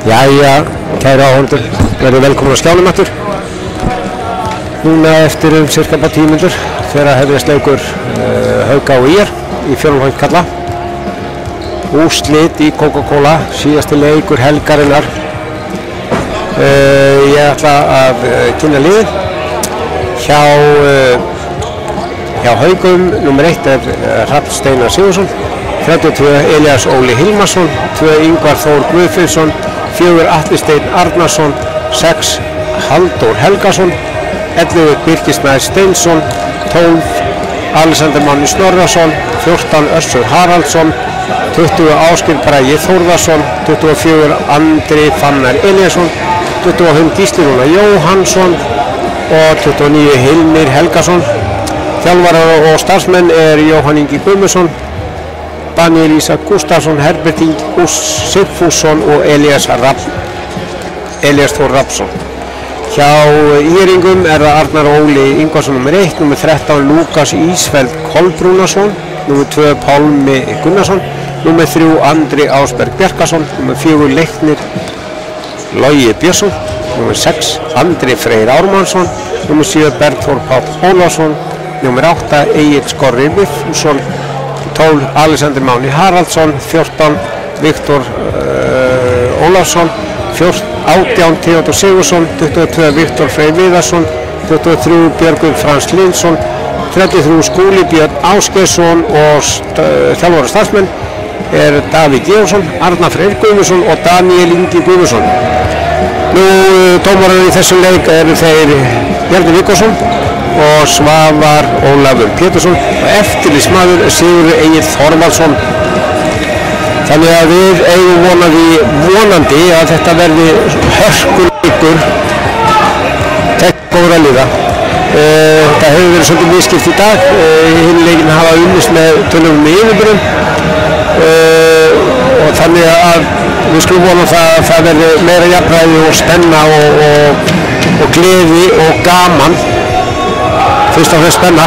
Jæja, kæra áhorfendur, verður velkomin á skjánum aftur. Núna eftir cirka bara 10 mínútur þegar hefjast leikur Hauka og ÍR í fjórðungs kalla. Úrslit í Coca-Cola, síðasti leikur helgarinnar. Ég ætla að kynna liðið. Hjá Haukum nr. 1 Hrafn Steinar Sigurðsson, 32 Elías Óli Hilmarsson, 2 Ingvar Þór Guðfinnsson, 4 Atli Steinn Arnarsson, 6 Halldór Helgason, 11 Birkir Snær Steinsson, 12 Alexander Máni Snorrason, 14 Össur Haraldsson, 20 Ásgeir Bragi Þórðarsson, 24 Andri Fannar Eliasson, 25 Gísli Rúnar Jóhannsson og 29 Hilmir Helgason. Þjálfarar og starfsmenn Jóhann Ingi Guðmundsson, Daniel Ísak Gústafsson, Herbert Ingi Sigfússon og Elías Þór Rafnsson. Hjá ÍR-ingum það Arnar Óli Ingvarsson nr. 1, nr. 13 Lúkas Ísfeld Kolbrúnarsson, nr. 2 Pálmi Gunnarsson, nr. 3 Andri Ásberg Bjarkason, nr. 4 Leiknir Logi Björnsson, nr. 6 Andri Freyr Ármannsson, nr. 7 Bergþór Páll Ólafsson, nr. 8 Egill Skorri Vigfússon, 12 Alexander Máni Haraldsson, 14 Viktor Ólafsson, 18 Theodor Sigurðsson, 22 Viktor Freyr Viðarsson, 23 Björgvin Frans Lindsson, 33 Skúli Björn Ásgeirsson og þjálfari og starfsmenn Davíð Georgsson, Arnar Freyr Guðmundsson og Daniel Ingi Guðmundsson. Dómarar í þessum leik þeir Bjarni Viggorsson og Svavar Ólafur Pétursson og eftirlitsmaður Sigurður Egill Þorvaldsson. Þannig að við eigum vonandi að þetta verði hörkuleikur góðra liða. Það hefur verið svolítið misskipt í dag. Hinn leikin hafa unnist með tölulegum yfirburðum og þannig að við skulum vona að það verði meira jafnræði og spenna og gleði og gaman. Fyrst og fremst spenna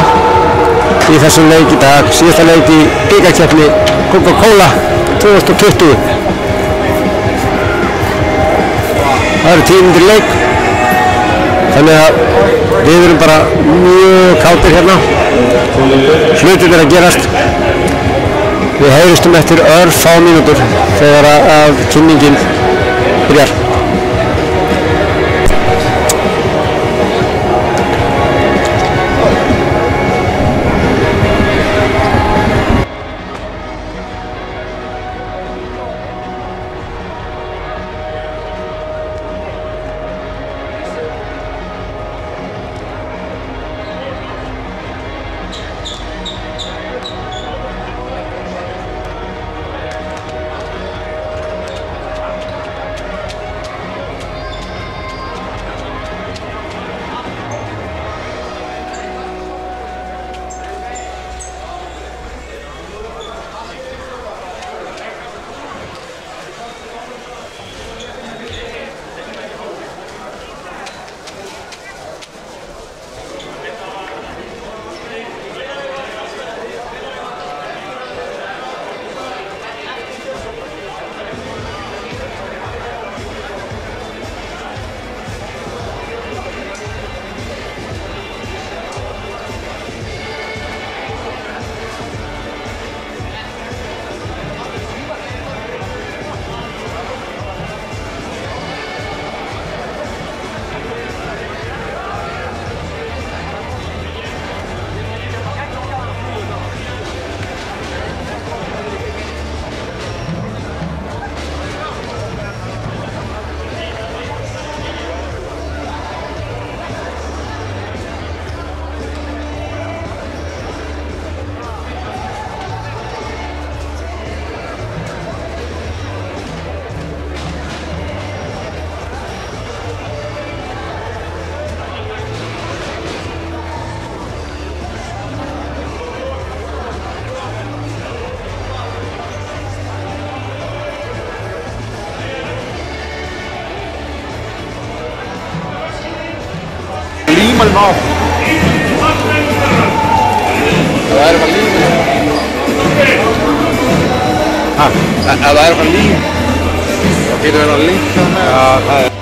í þessum leik í dag, síðasta leik í bikarkeppni Coca-Cola 2020. Það 10 mínútur leik, þannig að við erum bara mjög kátir hérna. Hlutir að gerast. Við heyristum eftir örfá mínútur þegar að kynningin byrjar. Líma hann á. Það er bara líma. Það er bara líma. Það getur verið að linka með. Já, það er.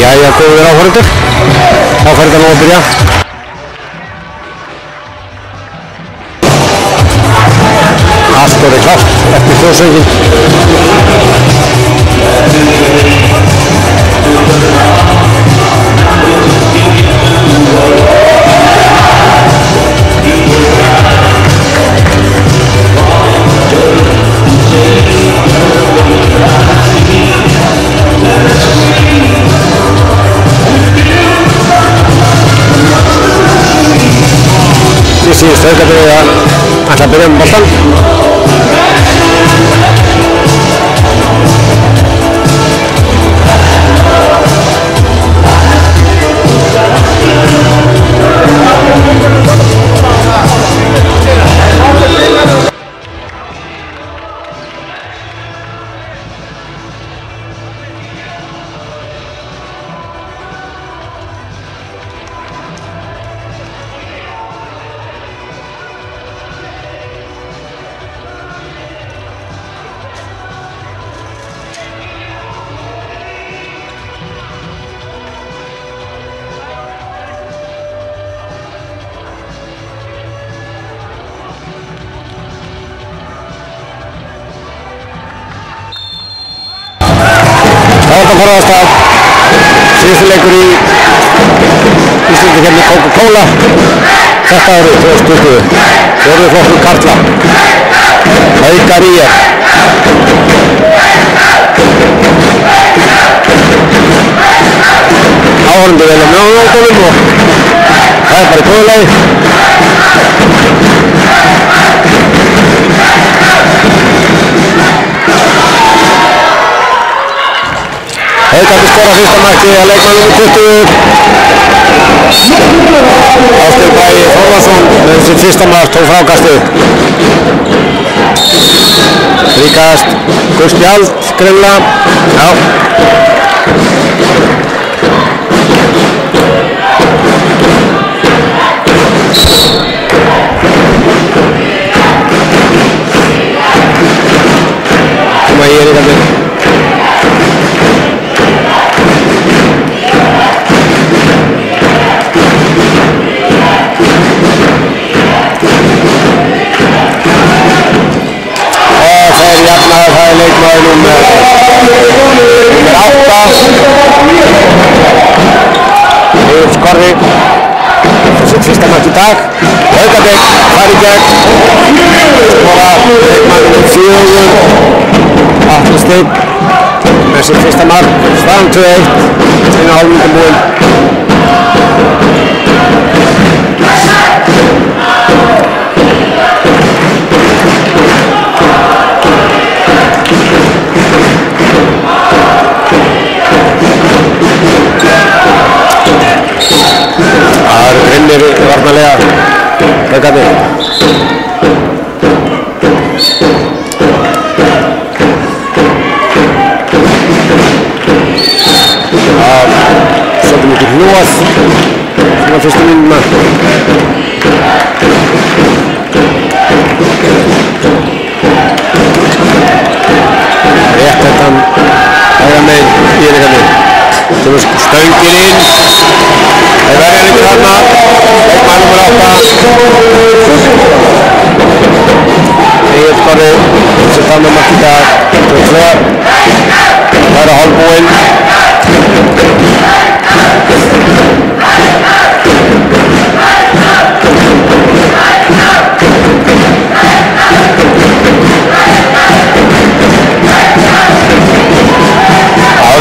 Jæja, góðir áhorfendur. Þá fer þetta nú að byrja. Allt orðið klárt eftir þjóðsönginn. Síðust aukatriðið að ætla að byrja með boltan. Síðustu leikur í Íslandskeppni Coca-Cola þetta árið 2020. Fjórði flokkur karla. Haukar ÍR. Áhorfendur vel á mjóðunum og það er bara í góðu lagi. Haukarnir skora fyrsta markið að leikmann nr. 20. Ásgeir Bragi Þórðarsson með sitt fyrsta mark tók frákastið. Ríkast gult spjald greinilega. Já. Koma í Ríkarnir. Leikmaður númer 8 Egill Skorri sitt fyrsta mark í dag. Haukarnir fara í gegn skora leikmaður númer 4 Atli Steinn með sitt fyrsta mark. Staðan 2-1 einu hálfmínútu búinn. Grimmir varnarlega Haukarnir. Svolítið mikið hljóð svona fyrstu mínuna. Rétt þetta hægra megin í Ríkarnir. Stöngin inn. Þeir verja líka þarna. Leikmaður númer 8. Egill Skorri sitt annað mark í dag. 2-2. Það er að hálfbúinn.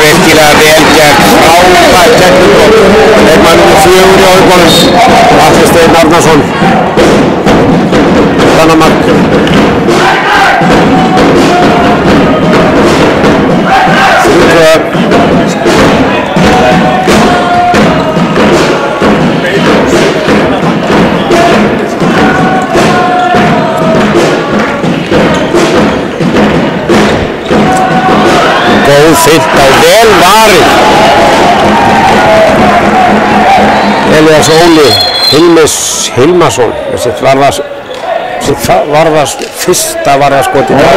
Virkilega vel gert, frábært tekník. Leikmaður númer 4 í Haukunum, Atli Steinn Arnarsson. Þannig mark. Góð fint á vel varið. Elías Óli Hilmarsson sitt fyrsta varðarskot í dag.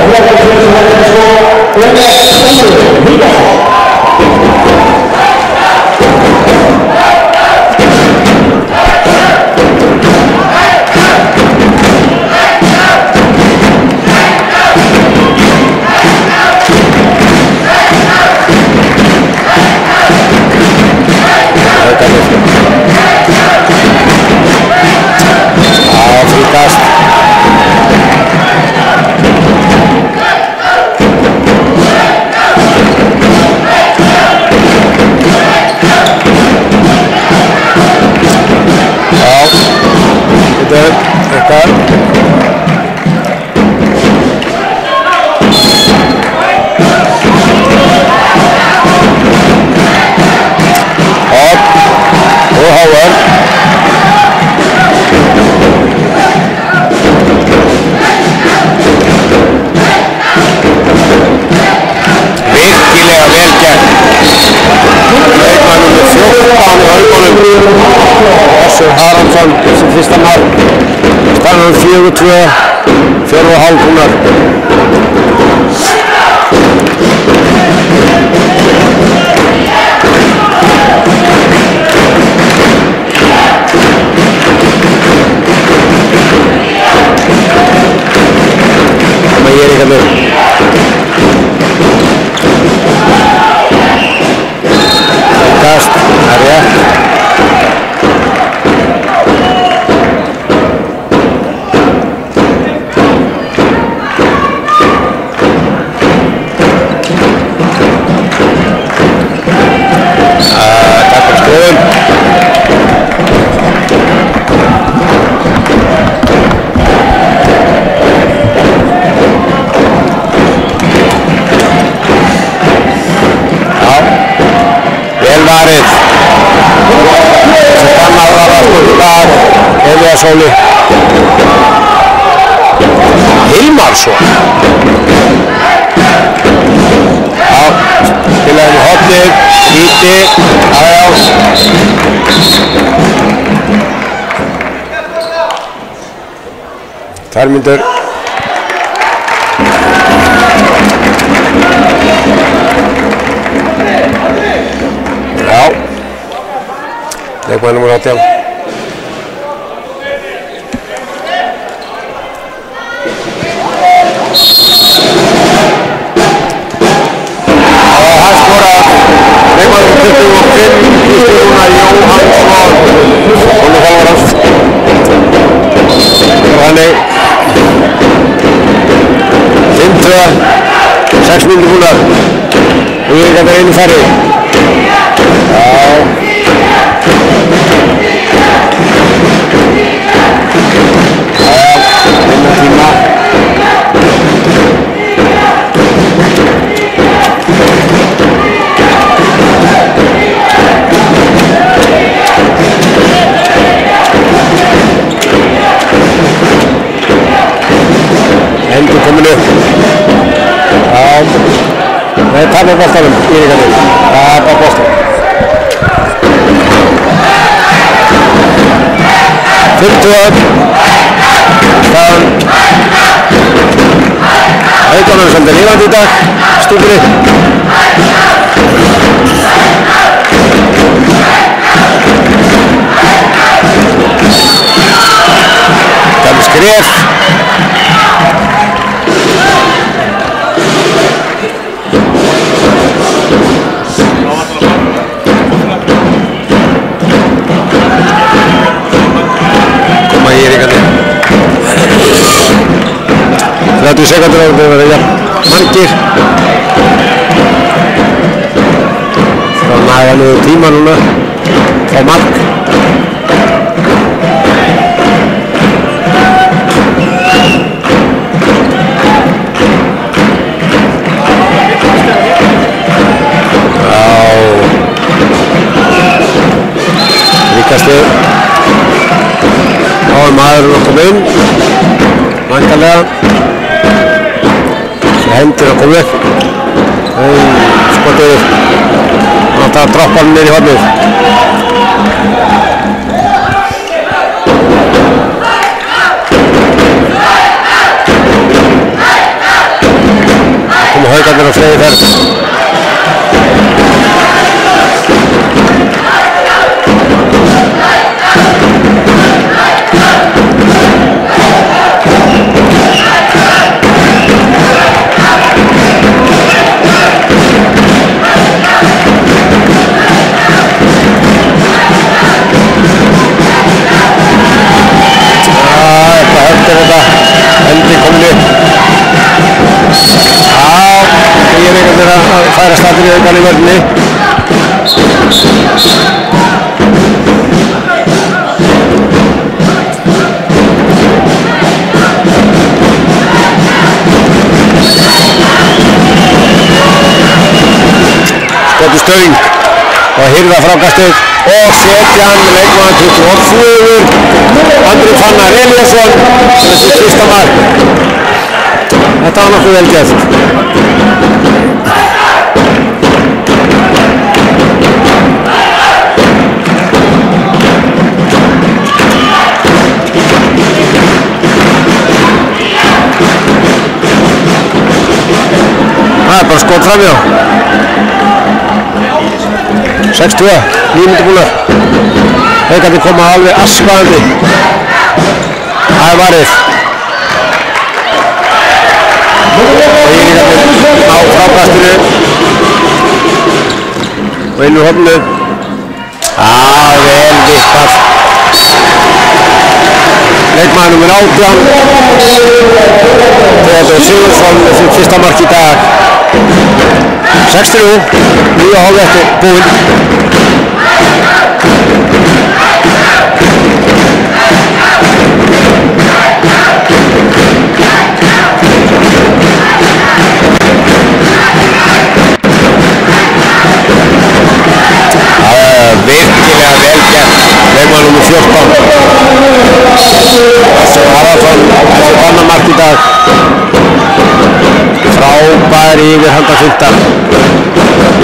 Eitthvað. Og Hávar. Virkilega vel gert. Leikmannum með 14 í haugunum. Össur Haraldsson sem fyrsta mark. Staðan 4-2, 4,5 húnar. Ég er ekki með. Kast, það er rétt. Takk fyrir skoðun. Varið sem kannar var aftur af Elías Óli Hilmarsson. Já, spilaði hornið, víti, Tvær mínútur. Já, leikmaður númer 18. Hann skorar leikmaður númer 25 í stíðuna Jóhannsson. Hún þjálfar hans. Þannig 5-2, 6 mínútur búnar. Og ég er einu færri. Hendur komin upp. Það er tapað boltanum í ríkandi. Það er bara boltan. 5-2. Staðan. Haukarnir er svolítið lifandi í dag. Stúkunni. Það er skref. Koma í ríkandi. 30 sekundur á að vera margir. Það næða niður tíma núna. Það er mark. Ríkasti. Þá er maðurinn að koma inn. Væntanlega. Hendur að koma upp. Skotið yfir. Alltaf að droppa hann niður í hornið. Það koma Haukarnir á flegi ferð. Hendi komin upp. Já, ég er einhvern veginn að stöng og hirða frákastið og setja hann leikmann 24 Andri Fannar Eliasson með sitt fyrsta mark. Þetta var nokkuð vel gert. Það er bara skot framjá. 6-2, 9 mínútur búnar. Haukarnir koma alveg askvaðandi. Það er varið. Og Írlingarnir á frákastinu. Og inn úr horninu. Vel vippað. Leikmaður númer 18. Theodor Sigurðsson með sitt fyrsta mark í dag. 6-3, 9,5 eftir búinn. Virkilega vel gert. Leikmaður númer 14. Össur Haraldsson með sitt annað mark í dag. Frábær yfirhanda finta.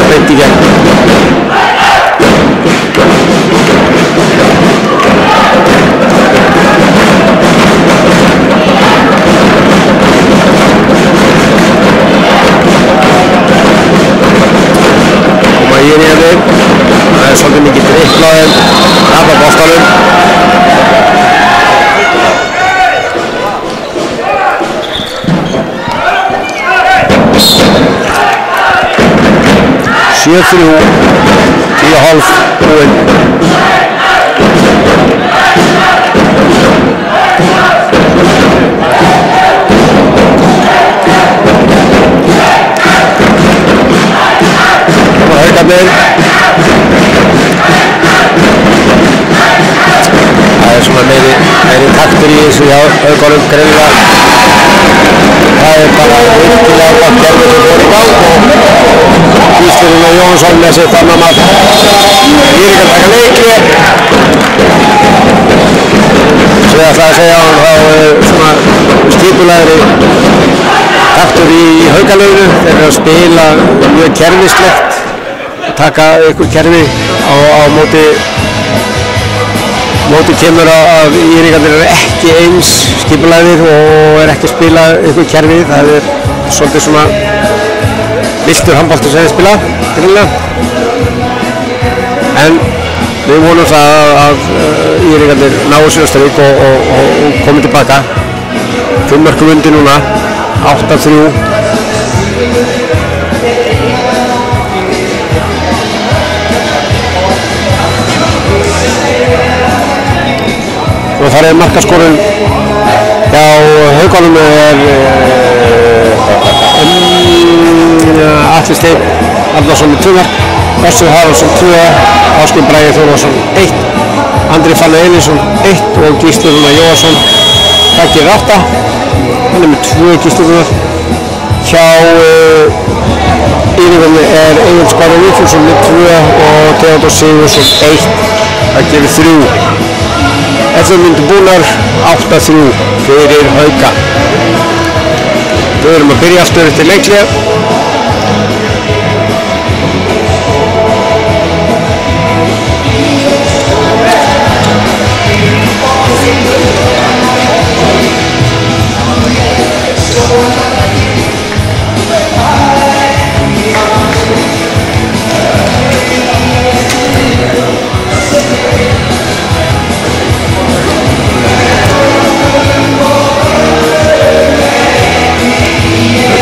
Beint í gegn. Koma Írlingarnir. Það er svolítið mikið dribblaðir af boltanum. Sjöfrú, 10,5 búinn. Og Haukarnir. Það er svona meiri taktur í þessu hjá Haukunum greinilega. Það er bara virkilega gott gerður sem fór í gang og Gísli Jónsson með sitt annar mark. Írlingar taka leikli. Svo ég ætla að segja hann þá svona skipulegri taktur í Haukalöfinu. Þeir eru að spila mjög kerfislegt. Taka ykkur kerfi á móti kemur að Írlingarnir eru ekki eins skipulegir og er ekki að spila ykkur kerfi. Það er svolítið svona viltur handbolti sem þeir spila grunlega. En við vonum það að Írlingarnir náu sér að strik og komi tilbaka. 5 mörkum undir núna, 8-3. Og þar er markaskorun hjá Haukunum er Atli Steinn Arnarsson með 2 mark, Össur Haraldsson 2, Ásgeir Bragi Þórðarsson 1, Andri Fannar Eliasson 1 og Gísli Jónsson takkir 8. Hann er með 2 Gísli. Hjá Írlingarnir er Egil Skári Vigfússon með 2 og Theodor Sigurðsson 1. Það gefur 3. 11 mínútur búnar, 8-3 fyrir Hauka. Við erum að byrja aftur eftir leikli.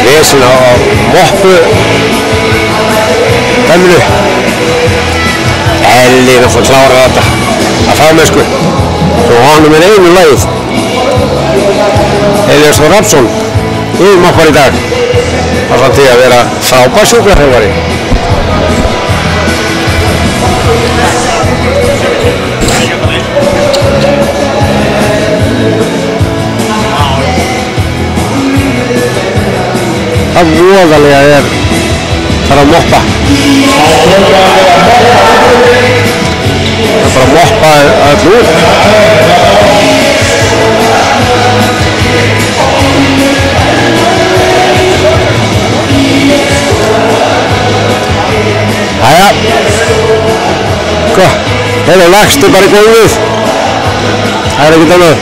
Vesen á moppu dæminu. Elli er að fá að klára þetta að fagmennsku. Svo honum er einu lagið. Elias Þór Rafnsson yfirmoppar í dag. Það er samt því að vera frábær sjúkraþjálfari. Það voðalega er þar að moppa. bara moppa að út. Jæja. Hvað? Þeir eru lagstu bara í góðið. Það er ekkert annað.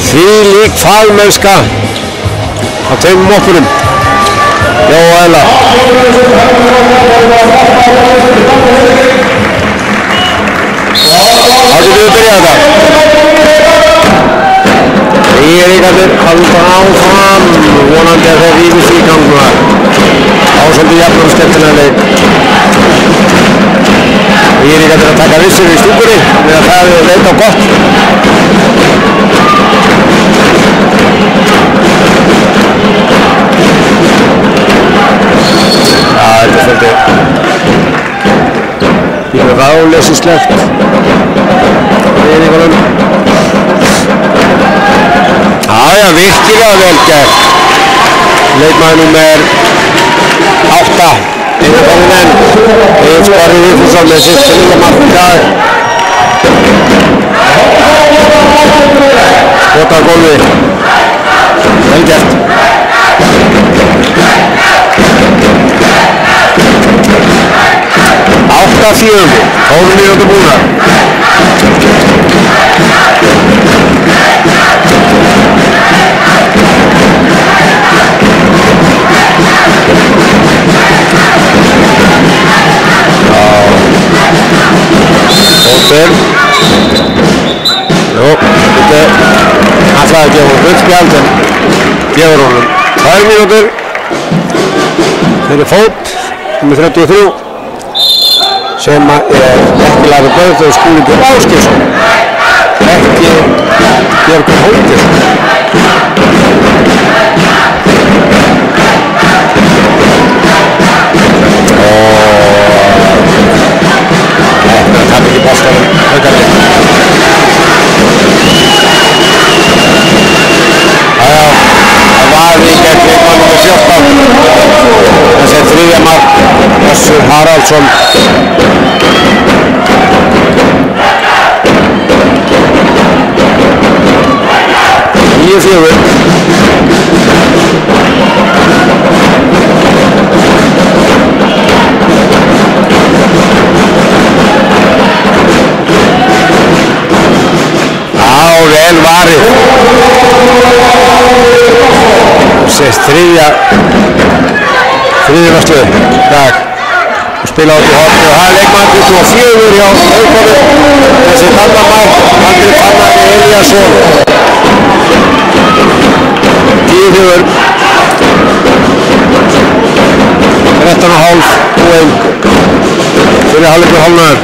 Þvílík fagmennska á tveimur moppurum. Já og Ella. Þá getum við byrjað þetta. Eiríkarnir halda áfram, vonandi að þeir rífist í gang núna. Á svolítið jafn og skemmtilega leik. Eiríkarnir að taka vissir í stúkunni með að það er leit á gott. Þetta er svolítið ráðleysislegt. Eiríkarnir. Jájá, virkilega vel gert. Leikmaður númer 8. Einarfáinn enn. Egill Snorri Vigfússon með sitt 3. mark í dag. Skot af gólfi. Vel gert. Átta 4. 12 mínútur búnar. Óttur. Jú, þetta ætlaði að gefa hún gullspjald en gefur honum 2 mínútur fyrir fót nummer 33 sem er ekki Lafi Böðþór og Skúli Björn Ásgeirsson, ekki Björgur Hóttisson. Það er ekki boltanum aukarlega. Jæja, það var í gegn leikmann nummer 14. Þessi er 3. mark, Össur Haraldsson. Nýju 4. Vel varið. Sést þriðja stöð dag og spila át í horni og það er leikmaður 24 hjá Haukonum. Þessi Danamár, Andri Fannari Eliasson. 10-4. 13,5 poeng fyrir hálfleikur hálfnaður.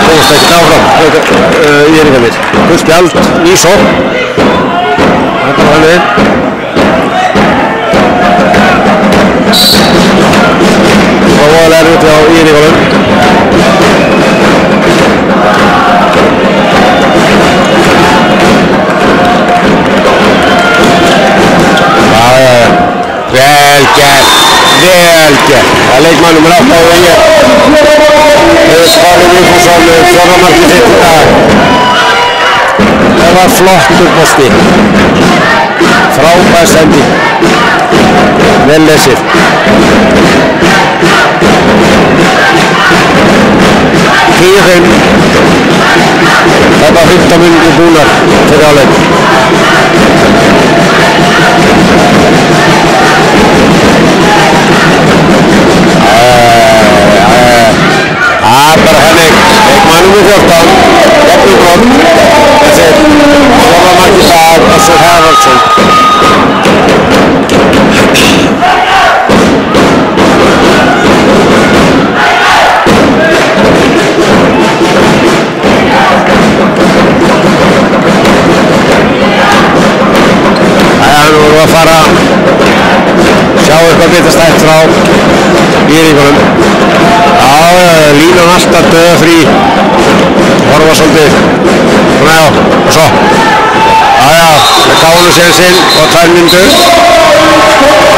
Komast ekkert áfram, Eiríkarnir. Gullspjald, ný sókn. Það er bara þannig. Það var voðalega erfitt hjá Eiríkarnum. Vel gert. Það er leikmaður númer 8 á vegi. Egill Snorri Vigfússon með 4. markið sitt í dag. Það var flottur bolti. Frábær sending. Vel lesið. 10-5. Það var 15 mínútur búnar fyrir hálfleik. Bara Henning, leikmaður númer 14, jafnum gott. Þessi 4. mark í dag, Össur Haraldsson. vorum að fara sjá eitthvað bitastætt frá Írvíkunum. Já, línan alltaf döða frí. Horfa svolítið. Svona já, og svo. Já, við gáðum sér sinn og 2 mínútur.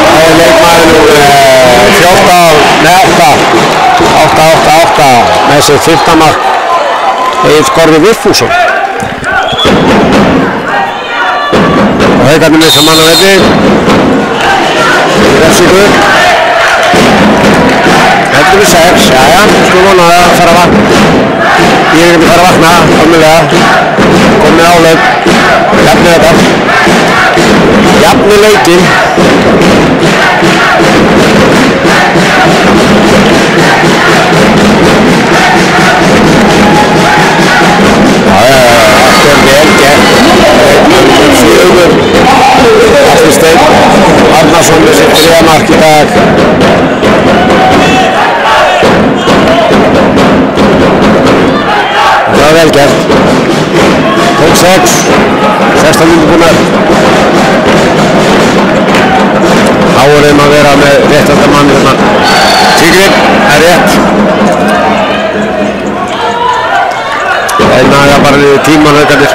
Það leikmaður nú 8 með sér 15 mark. Egill Skorri Vigfússon. Og Haukarnir missa mann á velli. Í refsingu. 11-6, jæja, sko vonaði að fara að vakna. Ég er ekki að fara að vakna, alveglega. Komið áleik. Jafnir þetta. Jafnir leikinn. Þetta er vel gert. 4. Atli Steinn Arnarsson með sitt 3. mark í dag. Það var vel gert. 6, 16 mínútur búnar. Þá erum að vera með réttanda mann hérna. Sigrid er rétt. Það naga bara niður tíman Haukarnir.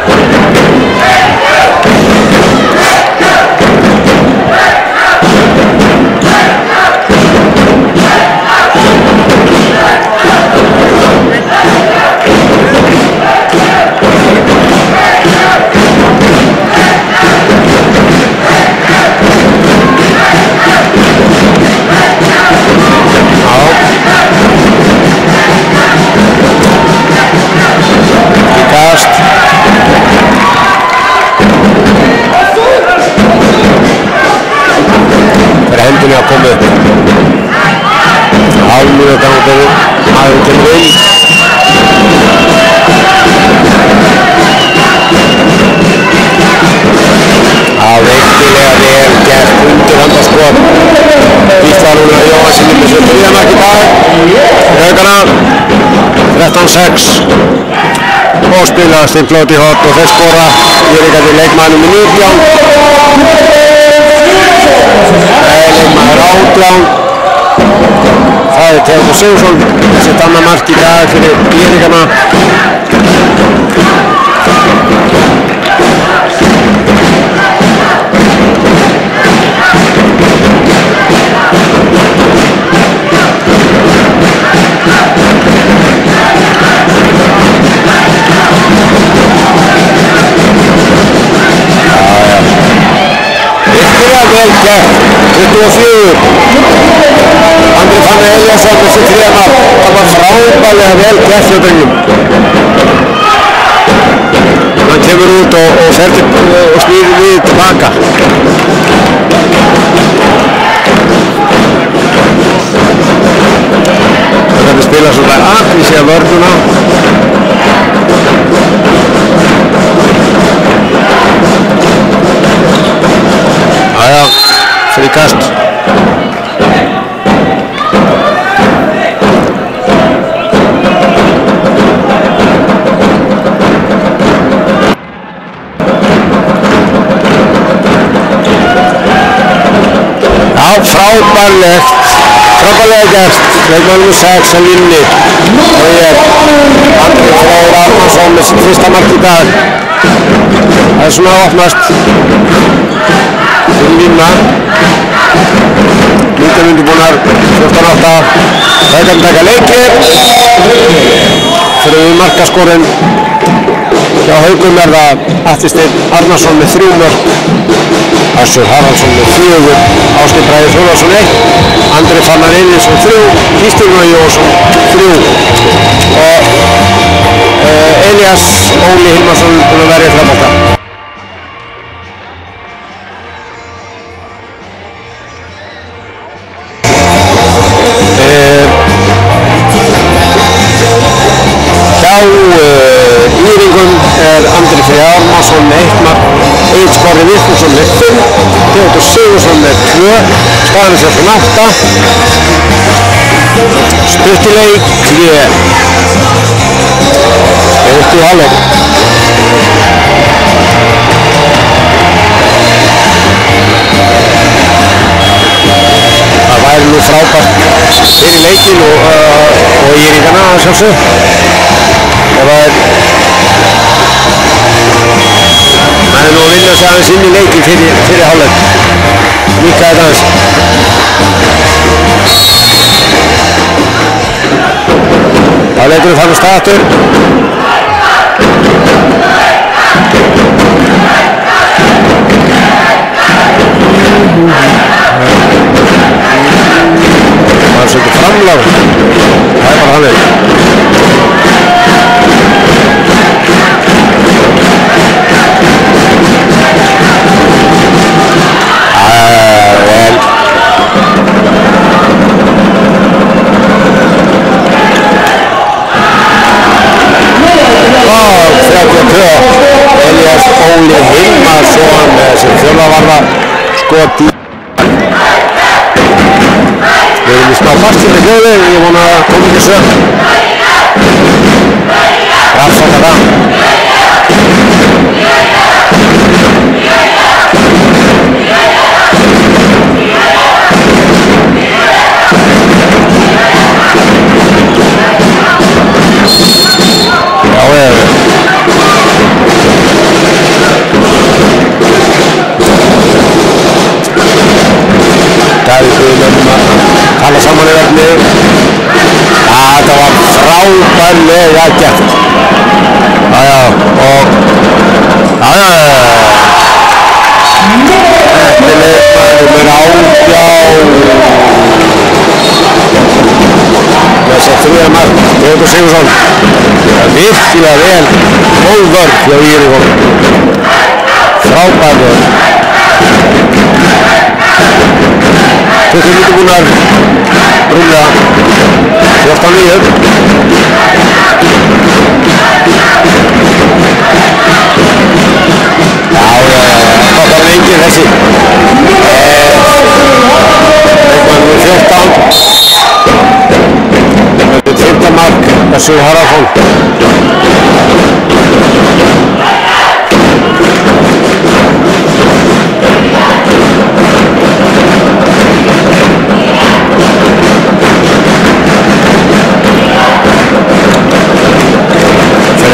Hendinni að koma upp. Hálfmínu gangur, maður kemur inn. Það veikilega vel gert undirhandaskot. Gísla Rúnar Jóhannsson með sér 3. mark í dag. Haukana 13-6. Og spila Steinflóti hot og þeir skora. Írvíkarnir leikmannum í 19. Leikmaður 18. Það er Theodór Sigurðsson sitt annað mark í dag fyrir Írvíkana. Vel gert, 24. Andri Fannar Eliasson með sitt 3. mark. Það var frábærlega vel gert hjá drengnum. Hann kemur út og snýr við tilbaka. Það verður spila svona við séum vörðuna. Jæja, fríkast. Já, frábærlega gert. Leikmannum 6 á línni. Það er Andri Freyr Arnarsson með sitt 1. mark í dag. Það er svona að opnast. Fyrir línna. 19 mínútur búnar. 14-8. Haukarnir taka leikinn. Fyrir markaskorinn. Hjá Haukum er það Atli Steinn Arnarsson með 3 mörk. Össur Haraldsson með 4. Ásgeir Bragi Þórðarsson 1. Andri Fannar Eliasson 3. Gísli Rúnar Jóhannsson 3. Og Elías Óli Hilmarsson búinn að verja frambolta. Írvíkum er Andri Freyr Arnarsson með 1 mark. Egill Skorri Vigfússon með 5. Theodór Sigurðsson með 2. Staðan er 14-8. Stuttileik hlé. Stutt í hálfleik. fyrir leikinn og Írikana að sjálfsög. Það var hann nú að vinna sig aðeins inn í leikinn fyrir hálfleik. Líkaði það aðeins. Það leikurinn fann að stað aftur. Það var svolítið framlag. Það er bara þannig. Vel. Og 32. Elías Óli Hilmarsson sem fjórðavarða skot í. Við erum í smá fastinni hljóði, ég vona að koma ekki sög. Rafsaka það. Já, Davíð Guðlöfum að tala saman í verðni. Þetta var frábærlega gert. Jájá, og þetta er leikmaður nummer 18. Þessi þriðja mark, Teodor Sigurðsson. Virkilega vel, góð vörn hjá Írikon. Frábær vörn. 20 mínútur búnar, rúmlega 14-9. Já, þetta var lengið þessi. Leikmaður nummer 14. Þetta er 15 mark, þessu Haraldsson.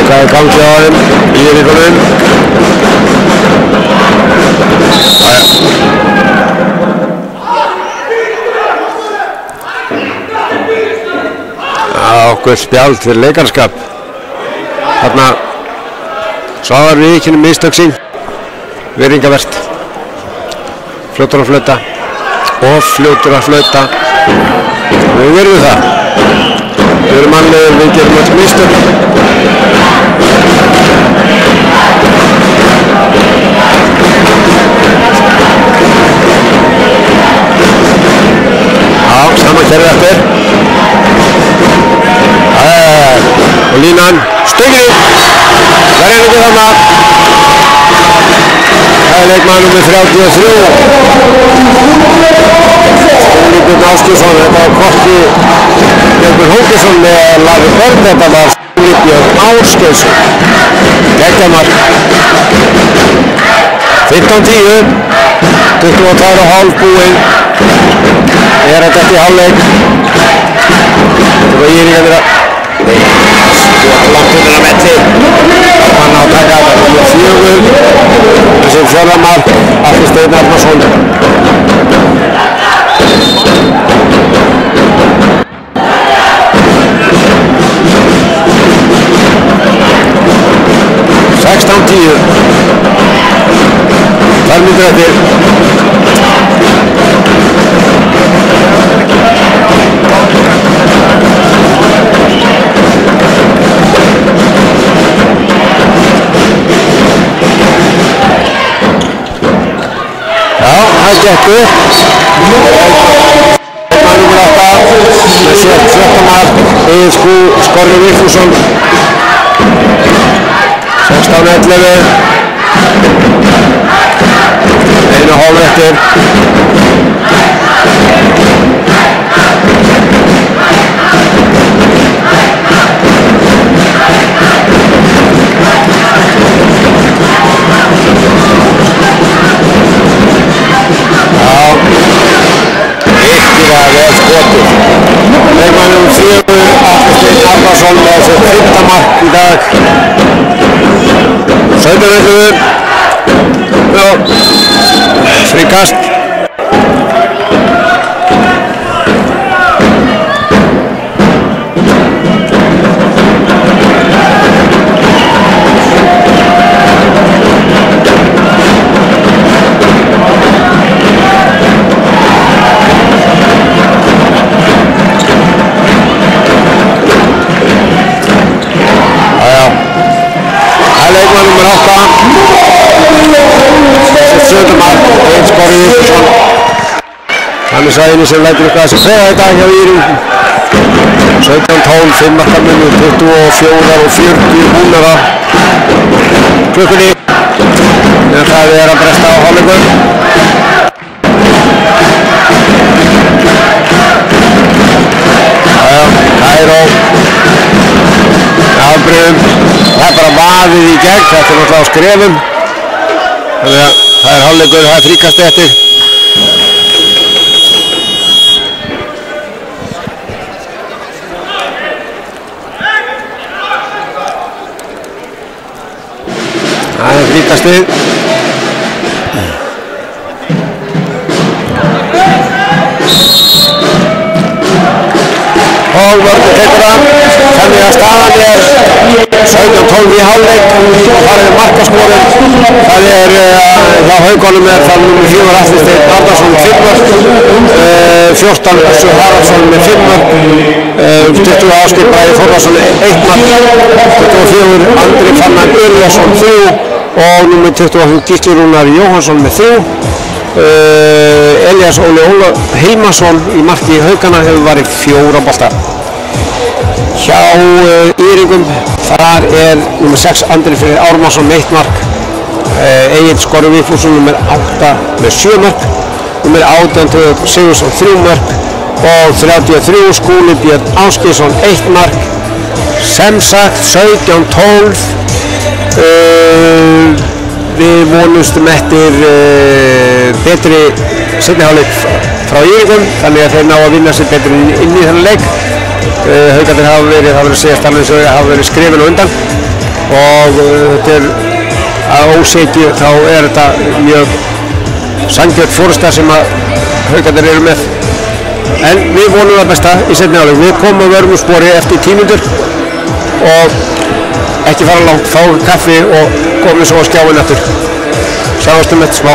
Hvað er gangi á þeim í Írikonum? Okkur spjald fyrir leikarskap. Þarna sáðar við ekki mistök sín. Virðingavert. Fljótur að flauta. Og fljótur að flauta. Við virðum það. Við erum mannlegir, við gerum öll mistök. Já, saman kerfið eftir. Og línan, stöngið. Það er ekki þarna. Það er leikmaður nummer 33. Björn Ásgeirsson, þetta var hvorki Björn Hókesson með Lavi Börn, þetta var Björn Ásgeirsson. Geggjamark. 15-10, 22,5 búinn. Er þetta eftir hálfleik. Þetta var Írikar langt undan að melli. Hann á að taka þetta nummer 4. Þessi fjórða mark, Atli Steinn Arnarsson. Þar myndir eftir. Já, það gekk upp. Leikmaður nummer 8 með 17 mark, Skorri Vigfússon. 16-11. Einu hálf eftir. Já, virkilega vel skotið. Arnarsson með sitt 5. mark í dag. 17-11. Já, fríkast. Hannes Ægir sem lætur eitthvað að sig frega þetta hjá Íring. 17-12, 5 marka munur, 24 og 40 húnara klukkunni. En það er að bresta á hálfleikum. Kæró afbrigðum. Það er bara vaðið í gegn, þetta er náttúrulega á skrefum. Þannig að það er hálfleikur, það er fríkast eftir. Það er fríkastið. Og vörður tekur hann. Þannig að staðan er 17-12 í hálfleik. Það er markaskorun. Það er hjá Haukonum er það nummer 4 Atli Steinn Arnarsson 5 mörk. 14 Össur Haraldsson með 5 mörk. 20 Ásgeir Bragi Þórðarsson 1 mark. 24 Andri Fannar Urðarsson 3 og nummer 25 Gísli Rúnar Jóhannsson með 3. Elías Óli Hilmarsson í marki Haukana hefur varið 4 bolta. Hjá Íringum þar er nummer 6 Andri Freyr Ármannsson með 1 mark. Egill Skorri Vigfússon nummer 8 með 7 mark. Nummer 18 Tryggvi Sigurðsson 3 mark og 33 Skúli Björn Ásgeirsson 1 mark. Sem sagt 17-12. Við vonumstum eftir betri seinni hálfleik frá Íringum, þannig að þeir ná að vinna sér betur inn í þennan leik. Haukarnir hafa verið segjast alveg eins og hafa verið skrifin á undan og þetta er að ósekju þá er þetta mjög sanngjörn forysta sem að Haukarnir eru með. En við vonum það besta í seinni hálfleik. Við komum að verðum úr spori eftir 10 mínútur og ekki fara langt, fá kaffi og komum svo á skjáin eftir. Sjáumst eftir smá.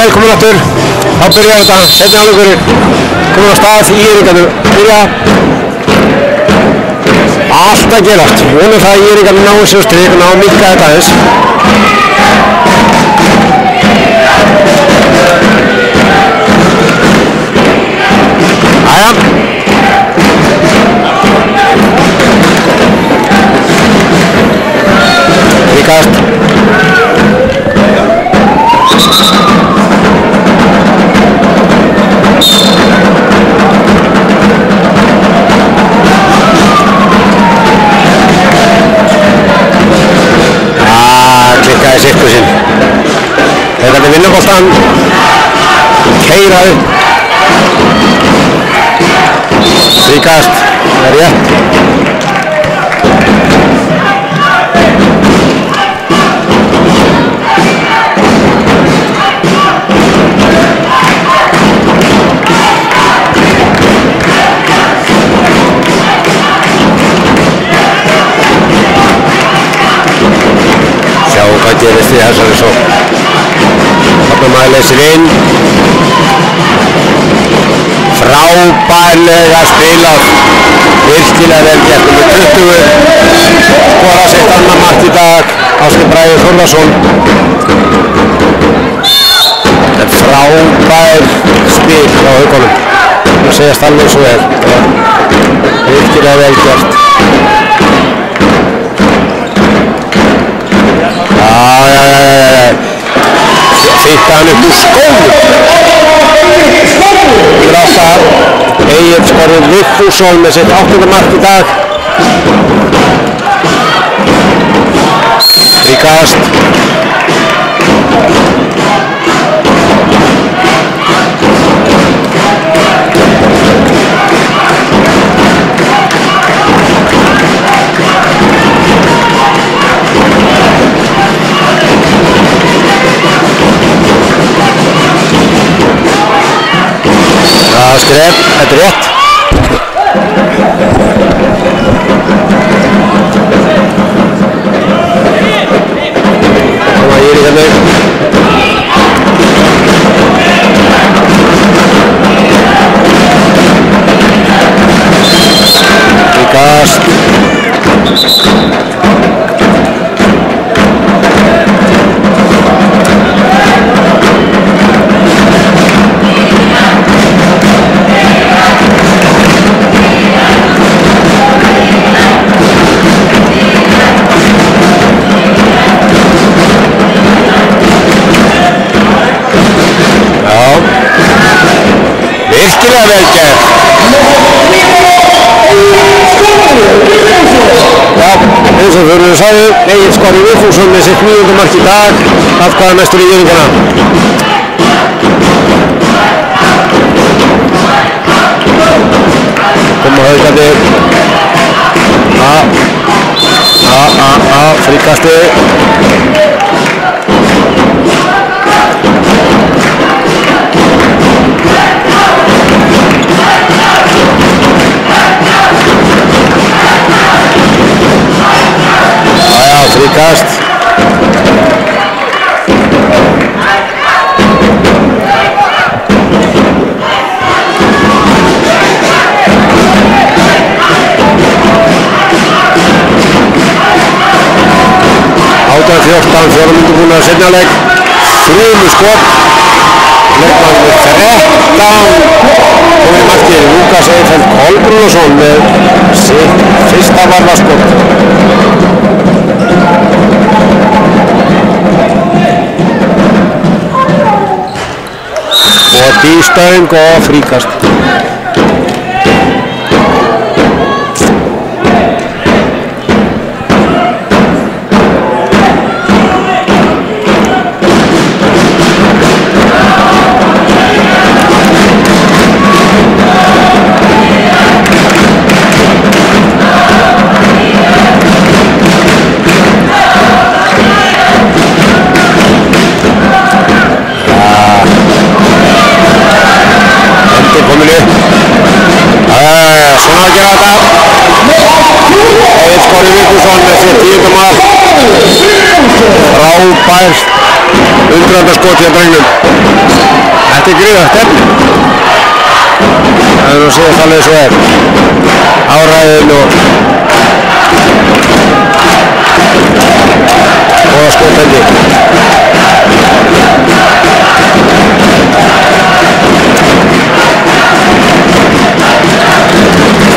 velkomin aftur. Þá byrjar þetta, seinni hálfleikurinn komin á stað, Íringarnir byrja. Allt að gerast, vonum það að Íringarnir náu sér strik, ná að minnka þetta aðeins. Jæja. Ríkast. Klikkaði sirkusinn. Þetta er vinnaboltan. Keyra upp. Ríkast. Það er rétt. Hvað gerist í þessari sókn. Þarna maður leysir inn. Frábærlega spilað. Virkilega vel gert með 20. Skora sitt annað mark í dag. Ásgeir Bragi Þórðarsson. Þetta er frábær spil á Haukunum. Það segist alveg svo vel. Virkilega vel gert. Fyrta hann upp úr skónum. Gráðar. Egill Smári Vigfússon með sitt 8. mark í dag. Ríkast. Skref, þetta er rétt. Koma Íringarnir. Ríkast. Virkilega vel gert. Já, eins og fyrir að sagði, Egill Smári Vigfússon með sitt 9. mark í dag, atkvæðamestur í Íringarna. Koma Haukarnir. Fríkasti. Fríkast. Átján 14, 4 mínútur búin að seinna leik. Þrjumu skot. Leikmann með 13. Komið markið Lúkas Eyfeld Kolbrúnarsson með sitt fyrsta varðarskot. Og dýstöng og fríkast. Frábært undrarskot hjá drengnum. Þetta er gríðagt efni. Það er nú að segja alveg svo er. Áræðin og góða skotandi.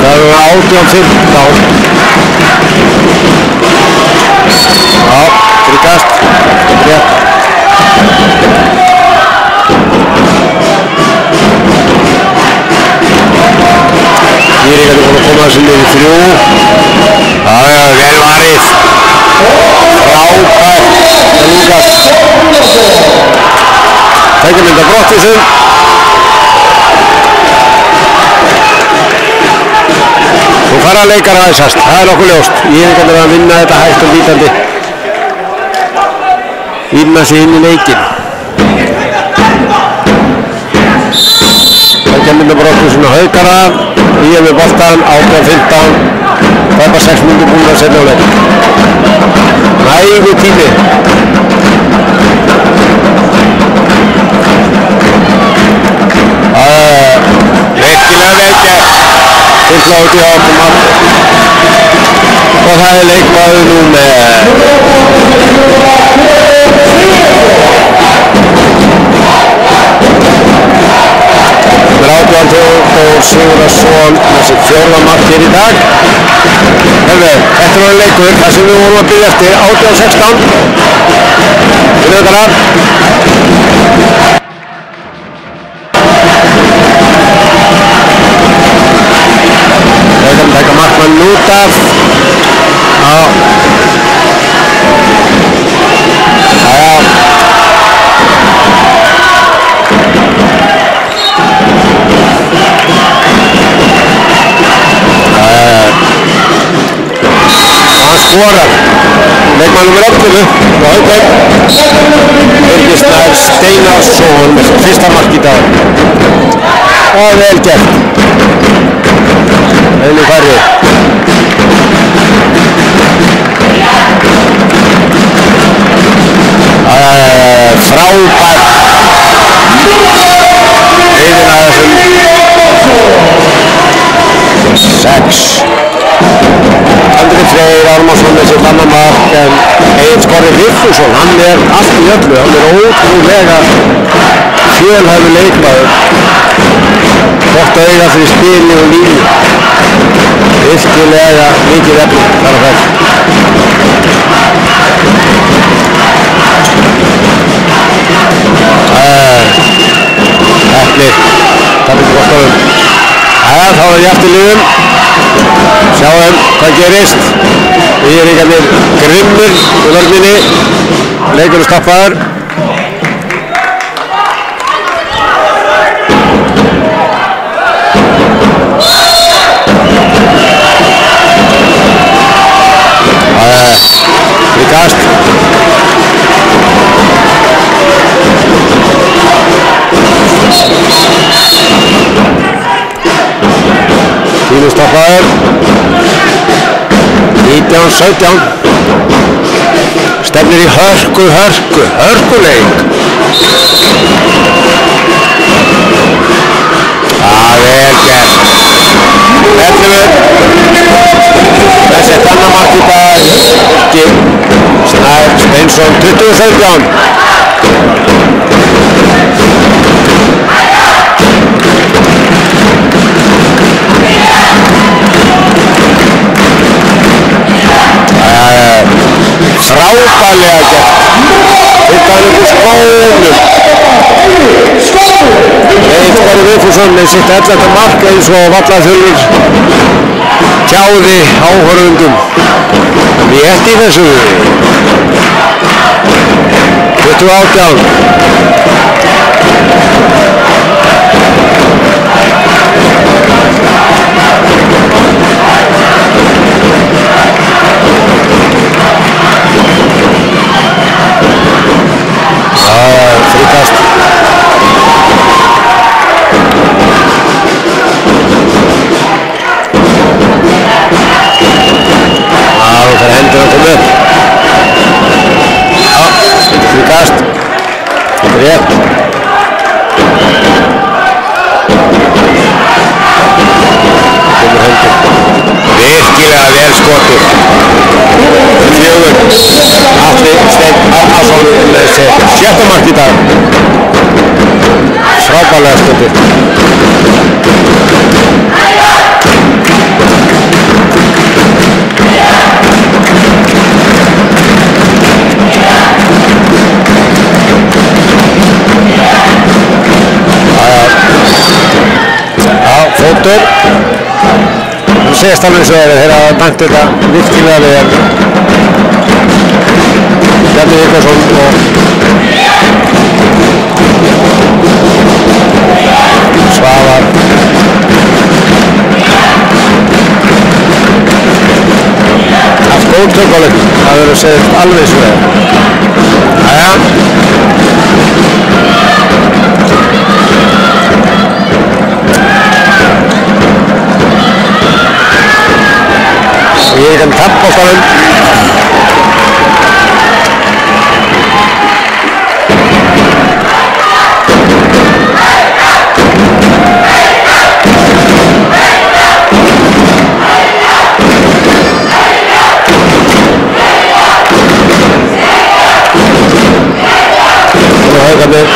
Það eru 18-15. Já, fríkast. Rétt. Írika er búin að koma þessu niður í 3. Já, vel varið. Frábært. Lúkas. Tækja mynda Brottvísson. Þú fara að leikar aðeins, það er nokkuð ljóst. Írika er að vinna þetta hægt og lítandi. Vinna sig inn í leikinn. Tækja mynda Brottvísson og Haukara. Ég er með boltan, 18-15. Það er bara 6 mínútur búin að setja á leik. Nægu tími. Virkilega vel gert. Fylla út í átum. Og það er leikmaður nú með Átján Theodór Sigurðarson með sitt 4. mark hér í dag. Þetta var leikur þar sem við vorum að byrja eftir 18-16. Við Haukara. Haukar taka markmann út af. Skorar leikmann nummer 11 og Haukar Birgir Snær Steinarsson með fyrsta mark í dag og vel gert einu færri frábært heiðin að þessum 6 Andri Freyr Ármannsson með sitt annar mark en Egill Skorri Vigfússon, hann er allt í öllu, hann er ótrúlega fjölhæfur leikmaður gott að eiga fyrir spili og línu virkilega mikið efni þar á ferð efni það er ekki gott á þá er ég eftir liðum sjáum hvað gerist Íringarnir grimmur í vörninni leikurinn stoppaður fríkast tími stoppaður 19-17 stefnir í hörkuleik það er gert 11 þessi tannamark í dag Snær Steinsson 20-17 frábærlega gert þetta er upp úr skónum Egill Skorri Vigfússon með sitt 11. mark eins og Vallaþjölfur tjáði áhorfendum rétt í þessu 20-18 fríkast það fer hendur að koma upp fríkast segist alveg svo þeir hafa dæmt þetta virkilega vel. Bjarni Vikmansson og Svavar. Haft góð tök á leiknum, það verður segist alveg svo vel. Jæja. Ég kan tappa á staðum. Og haugarnir.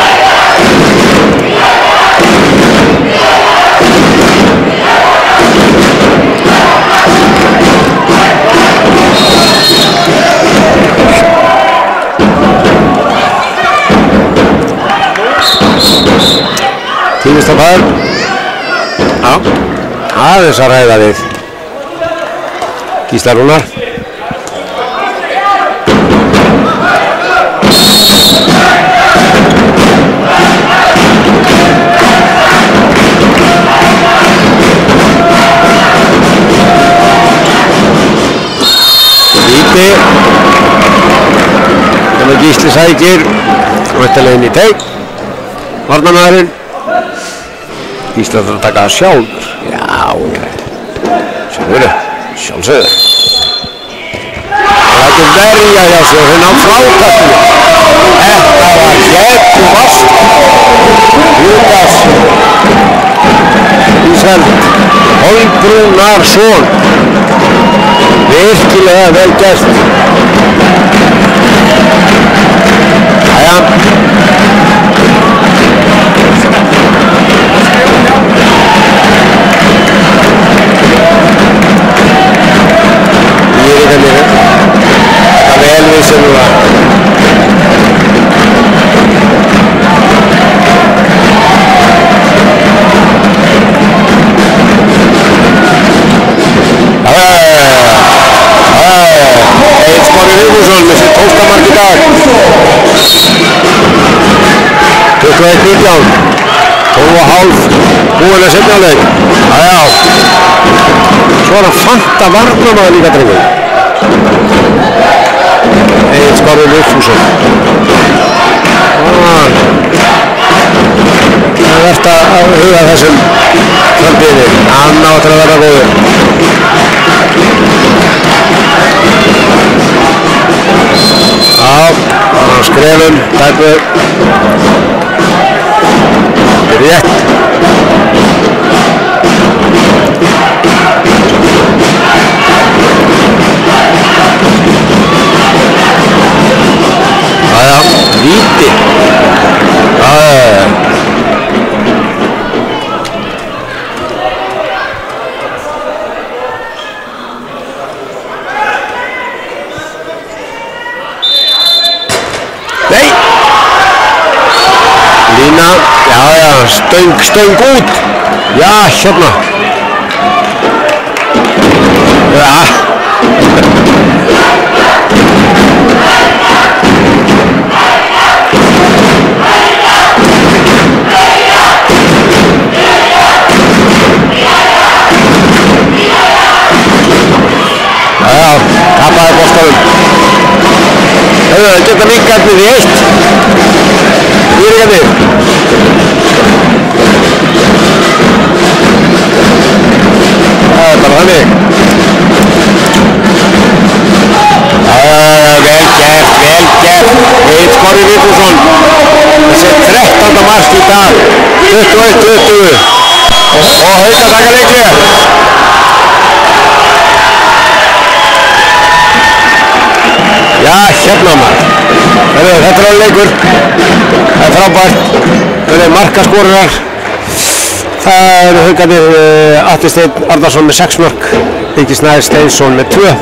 Tímistapar. Já, aðeins að ræða við Gísla Rúnar. Víti. Þannig Gísli sækir væntanlega inn í teig. Varnarmaðurinn. Gísli ætlar að taka það sjálfur. Já, sjálfur, sjálfsögður. Það lætur verja hjá sig og þeir ná frákastinu. Þetta var vast. Lukas Ísveld Hólbrúnarsson. Virkilega vel gert. Jæja. Þetta vel við sem núna. Egill Smári Vigfússon með sitt 12. mark í dag. 21-19. 12,5 búinn að seinni hálfleik. Jæja. Svo er hann fanta varnarmaður líka drengur. Egill Smári Vigfússon. Það er verðt að huga þessum framtíðinni. Hann á til að verða góður. Já, hann á skrefum, tæpu. Rétt. Jæja, víti. Nei. Lína, já, stöng út. Já, hérna. Já. Tapaði boltanum. Þeir geta minnkað í 1. Vírigarnir. Það er bara þannig. Vel gert. Egill Smári Vigfússon. Þessi 13. mark í dag. 21-20. Og Hauka taka leikli. Já, hérna maður. Þetta er alveg leikur. Það er frábært. Það er markaskorurar. Það eru Haukarnir Atli Steinn Arnarsson með 6 mörk. Birgir Snær Steinsson með 2.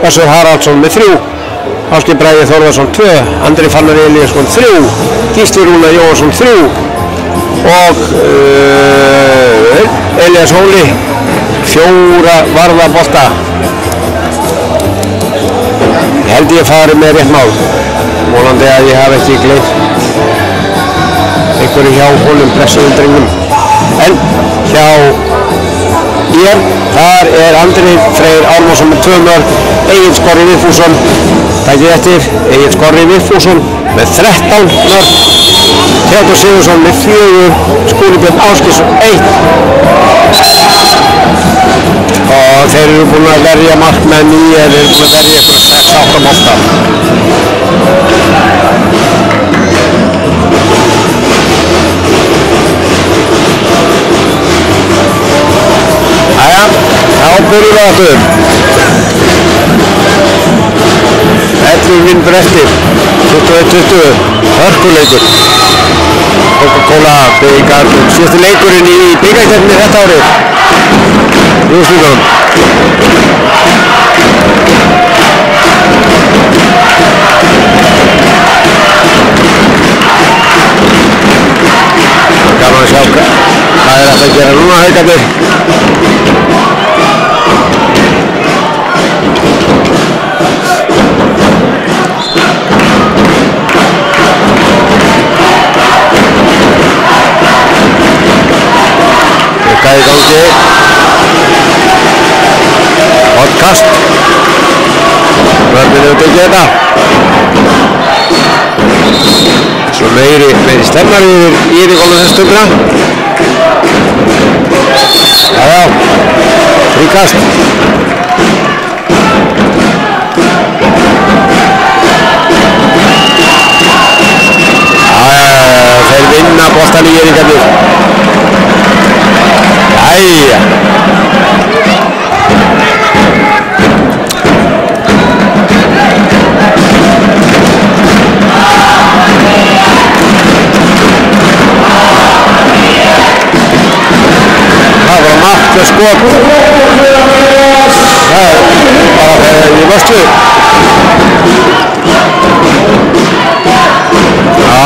Össur Haraldsson með 3. Ásgeir Bragi Þórðarsson 2. Andri Fannar Elíasson 3. Gísli Rúnar Jóhannsson 3. Og Elías Hóli 4 varða bolta. Ég held ég fari með rétt mál. Vonandi að ég hafi ekki gleymt einhverju hjá honum blessuðum drengnum. En hjá hér, þar Andri Freyr Ármannsson með 2 mörk, Egill Skorri Vigfússon takið eftir, Egill Skorri Vigfússon með 13 mörk, Theodór Sigurðsson með 4, Skúli Björn Ásgeirsson 1 og þeir eru búin að verja markmenn í, þeir eru búin að verja ykkur 6-8 bolta. Þá byrjum við aftur. 11 mínútur eftir, 21-20, hörkuleikur. Coca-Cola byggar, síðasti leikurinn í bikarkeppninni þetta árið. Í úrslitunum. Gaman að sjá hvað þetta að gera núna, Haukarnir. Í gangi podcast verður við tekið þetta svo meiri stemnar yfir golfum þess stundina. Jájá, fríkast þeir vinna boltan í Írringarnir. Jæja. Það var margt skot. Það er bara í vöstu. Já.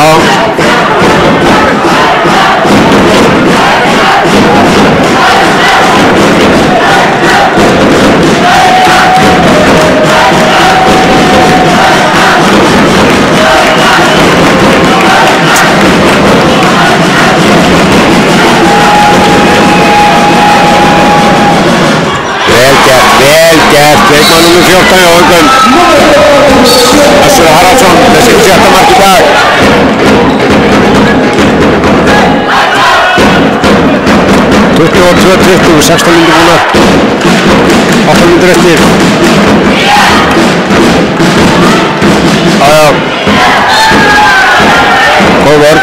Leikmann nr. 14 hjá Haukum, Össur Haraldsson með sitt 7. mark í dag. (22:20), 16 mínútur búnar, 8 mínútur eftir. Jájá, góð vörn.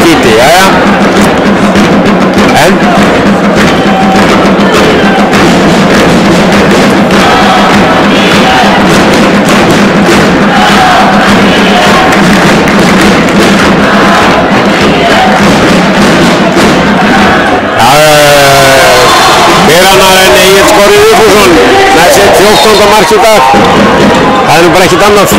Víti, jæja, en annar en Egill Skorri Vigfússon með sitt 14. mark í dag. Það er nú bara ekkert annað.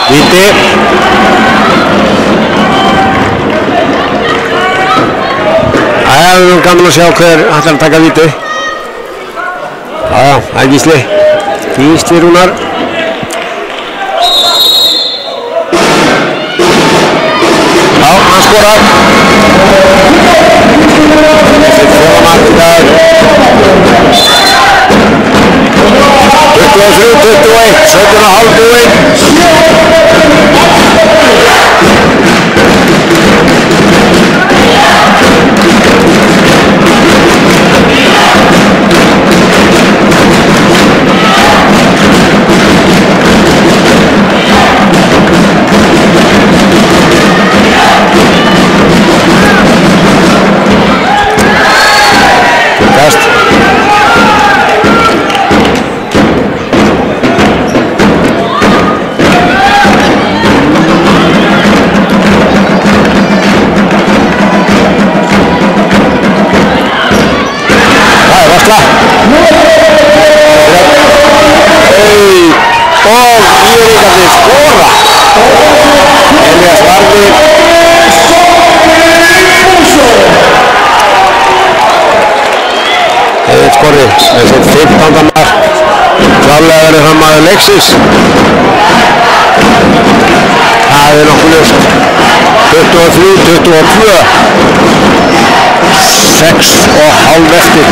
Víti. Það er gaman að sjá hver ætlar að taka víti. Jájá, það er Gísli. Gísli Rúnar. Já, hann skorar. Sitt 4. mark í dag. 23-21, 17,5 búinn. Kast. Kvíuríkarnir skora. Elías Varði Egill Skorri með sitt 15. mark. Klárlega verður hann maður leiksins. Það er nokkuð ljóst. 23-22. 6,5 eftir.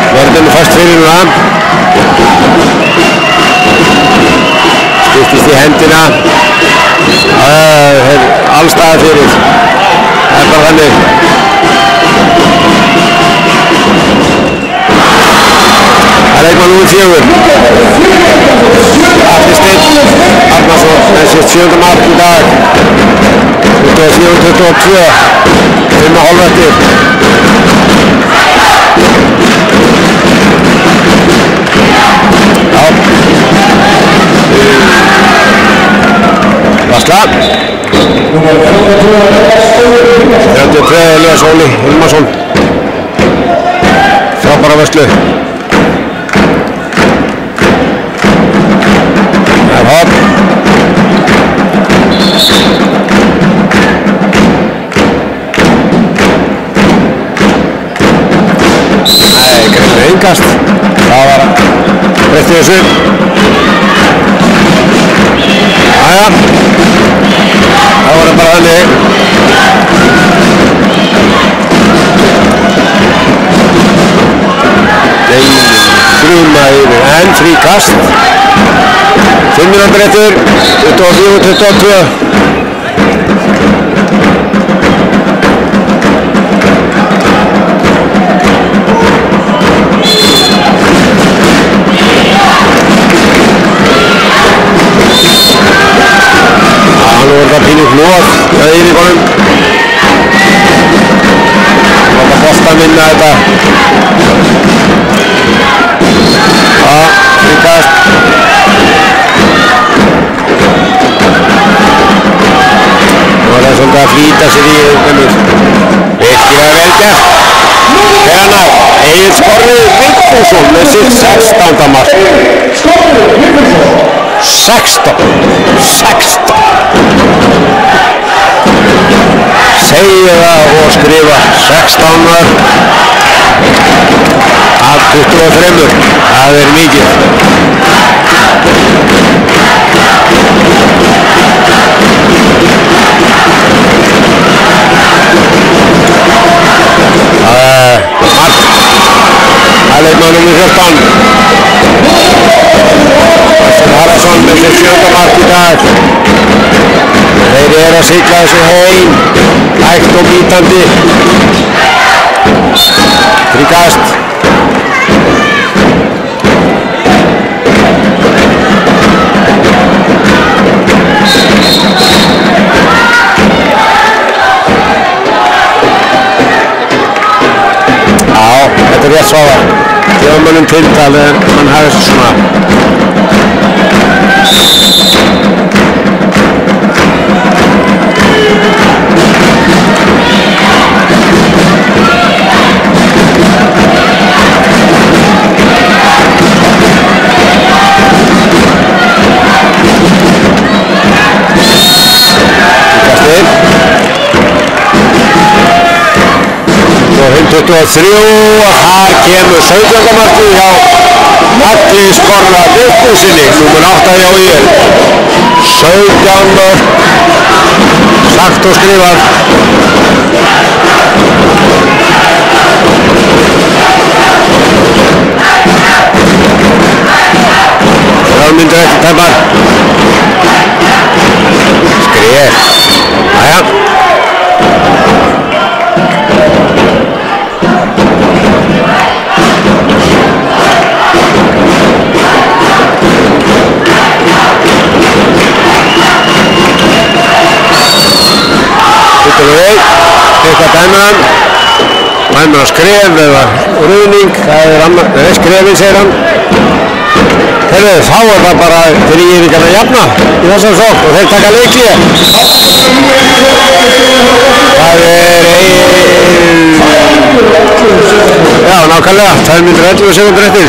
Verðinu fast fyrir það. Skiptist í hendina. Allstaðar fyrir. Það er bara þannig. Það er leikmann númer 4. Atli Steinn Arnarsson með sitt 7. mark í dag. 24-22. 5,5 eftir. Varsla 32 Elías Óli Hilmarsson frábæra vörslu. Það er hopp. Nei, greið engast. Það var breytti þessu. Jæja, það var bara þannig. Gruna yfir, en fríkast. 5 mínútur eftir, 24-22. Nú er það pínu hlóð með Eiríkonum. Láta boltan vinna þetta. Fríkast. Nú er það svolítið að flýta sér í auðvitað. Virkilega vel gert. Hvenær Egill Skorri Vigfússon með sitt 16. mark. 16. Segja það og skrifa 16 mörk af 23. Það er mikið. Það er leikmaður númer 14. Haraldsson með sitt 7. mark í dag. Þeir eru að sigla þessu heim, hægt og bítandi. Fríkast. Já, þetta er rétt svaðar. Þegar mannum tiltal en mann hafi þessu svona. Og 23 og þar kemur 17. markið hjá Atli Skorra Vigfússyni, númer 8 hjá ÍR. 17 mörk, sagt og skrifað. Það myndir eftir tæmar. Skrif. Jæja. veit, eitthvað dæmiðan. Dæmir að skref eða ruðning, það skrefið segir hann. Herðu, þá það bara fyrir Írvíkan að jafna í þessum sókn og þeir taka leikið. Það já, nákvæmlega, 211 sekúndur eftir.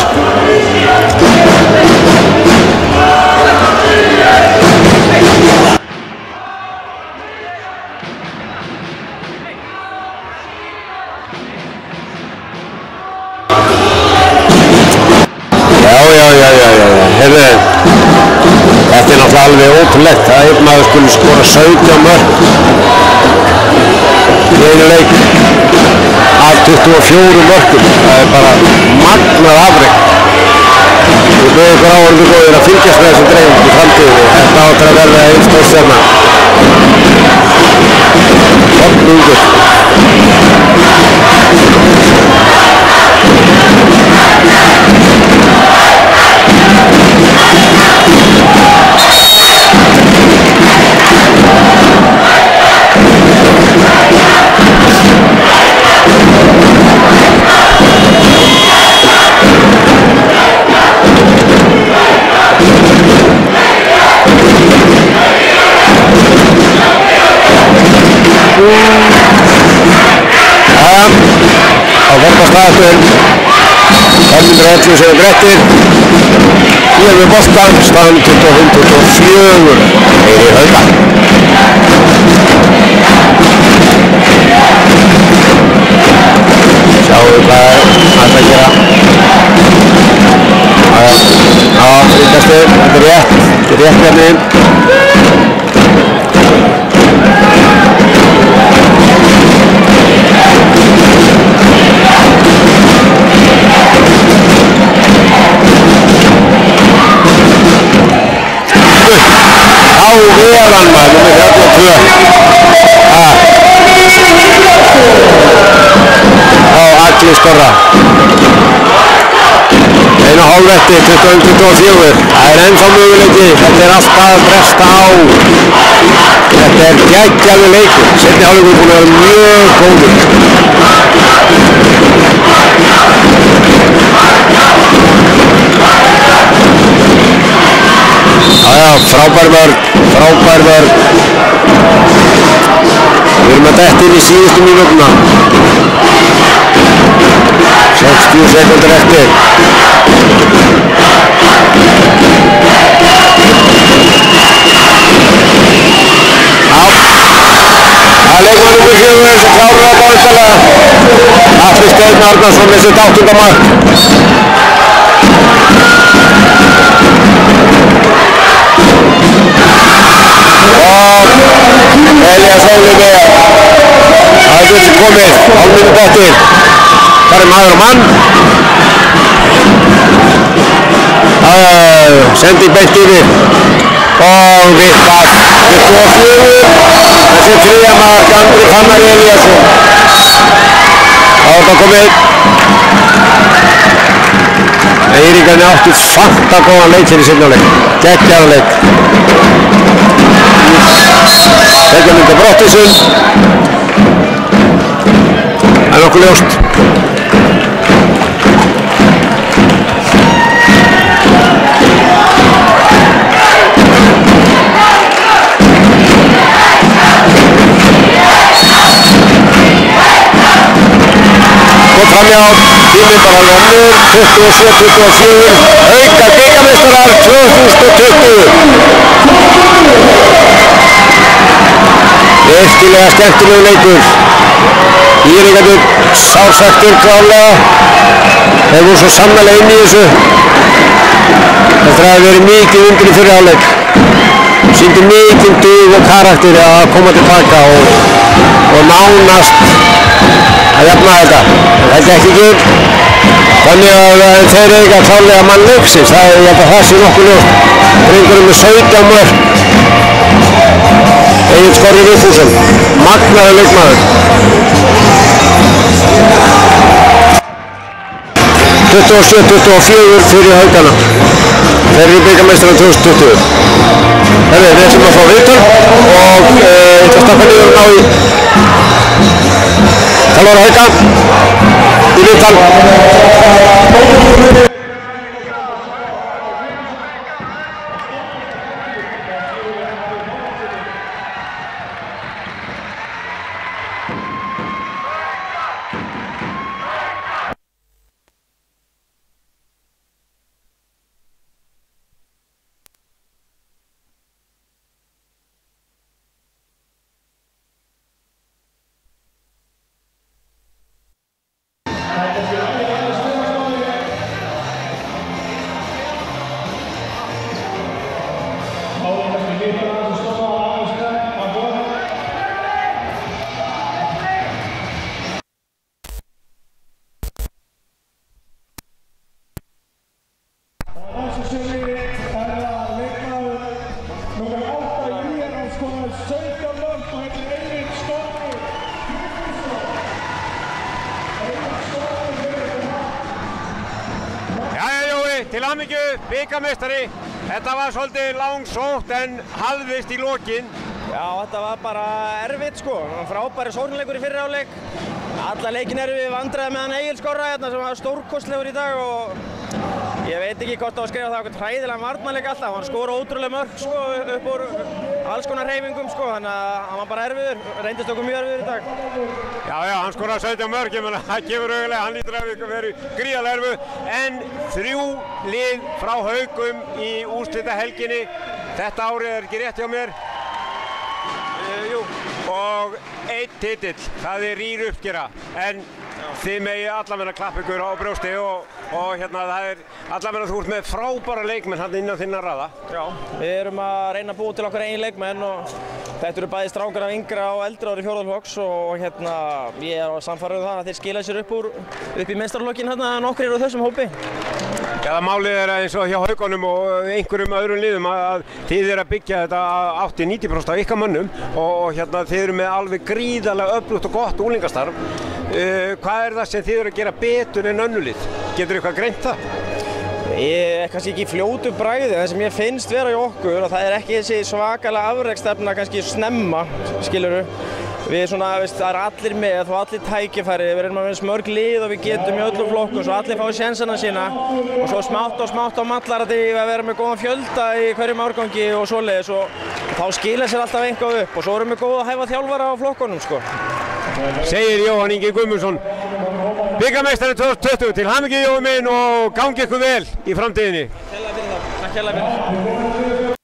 Herðu, þetta náttúrulega alveg ótrúlegt að einn maður skulle skora 17 mörk í einu leik af 24 mörkum. Það bara magnað afrek. Við byrjum ykkur áhorfendur góðir að fylgjast með þessum dreifum í framtíðinni. Þetta áttur að verða einn stórstjarna. Hoppnungur. Á fólkastaftur 511 sekúndur eftir. Hér við boltan, staðan 25-24 Eyri Hauka. Sjáum við hvað það að gera. Já, ríkastur, þetta er rétt hérna inn. Veran maður, nummer 32. Á Agli Skorra. 1,5 eftir, 21-24. Það er ennþá möguleiki, þetta er alltaf að bresta á. Þetta er geggjaður leikur. Seinni hálfleikur búinn að vera mjög góður. Frábær vörn. Við erum að detta inn í síðustu mínútuna. 60 sekúndur eftir. Það er leikmaður nummer 4 sem klárar þetta áttalega. Atli Steinn Arnarsson með sitt 8. mark. Elías Óli með. Það er þessi komið, hálfmínútu eftir. Það er maður og mann. Sending beint yfir. Og vippað. 24. Þessi 3. mark, Andri Fannar Elíasson. Það er það komið. Eiríkarnir áttu fanta góðan leik fyrir seinni hálfleik. Geggjaðan leik. Þetta myndi Brottisund. Það er nokkuð ljóst. Og framjá, tíminn bara lónur, 27-24. Hauka bikarmeistarar 2020. Virkilega skemmtilegu leikur. Írvíkarnir sársektir klálega. Þeir voru svo sannarlega inn í þessu. Þetta hafi verið mikið undir í fyrri hálfleik. Sýndi mikið dug og karakter að koma tilbaka og nánast að jafna þetta. Þetta gekk ekki. Þannig að þeir eiga klálega mann leiksins. Það er það sé nokkuð ljóst. Drengurinn með 17 mörk. Egil Skorri Vigfússon, magnaður leikmaður. 27-24 fyrir Haukana. Þeir eru bikarmeistarar 2020. Við ætlum að fá viðtöl og ég ætla að stappa niður og ná í þjálfara Hauka í viðtal. Til hamingju, bikarmeistari. Þetta var svolítið langsótt en hafðist í lokin. Já, þetta var bara erfitt sko. Frábæri sóknarleikur í fyrri hálfleik. Alla leikin erfið vandræði með hann Egil Skorra hérna sem var stórkostlegur í dag og ég veit ekki hvort það var að skrifa það okkur hræðilegan varnarleik alltaf. Hann skora ótrúlega mörg sko upp úr alls konar hreyfingum sko, þannig að hann var bara erfiður. Reyndist okkur mjög erfiður í dag. Já, hann skoraði 17 mörg, ég meina það gefur auðvitað, hann lítur að vera gríðarlega erfiður. En 3 lið frá Haukum í úrslitahelginni. Þetta árið er ekki rétt hjá mér. Jú. Og 1 titill, það er rýr uppskera. En þið megi allavega klappa ykkur á brjósti og hérna það er allavega þú ert með frábæra leikmenn hann innan þinna raða. Já, við erum að reyna að búa til okkar eigin leikmenn og þetta eru bæði strákar af yngra og eldri ári fjórðaflokks og hérna ég er á sannfærður það að þeir skila sér upp í meistaraflokkin hérna nokkrir úr þessum hópi. Já, það málið er eins og hjá Haukunum og einhverjum öðrum liðum að þið eru að byggja þetta 80-90% af ykkar mönnum og hérna þið eru með alveg gríðarlega öflugt og gott unglingastarf. Hvað er það sem þið eru að gera betur en önnur lið? Getur eitthvað greint það? Ég er kannski ekki í fljótu bragði, það sem ég finnst vera í okkur og það er ekki þessi svakalega afreksstefna kannski snemma, skilurðu. Við svona, það er allir með og allir tækifæri, við erum að vinna mörg lið og við getum í öllum flokkum svo allir fái sénsana sína og svo smátt á mallar að við vera með góðan fjölda í hverjum árgangi og svoleiðis og þá skila sér alltaf eitthvað upp og svo erum við góð að hæfa þjálfara á flokkunum sko. Segir Jóhann Ingi Guðmundsson, bikarmeistari 2020, til hamingju Jói minn og gangi ykkur vel í framtíðinni. Takk hérlega fyrir.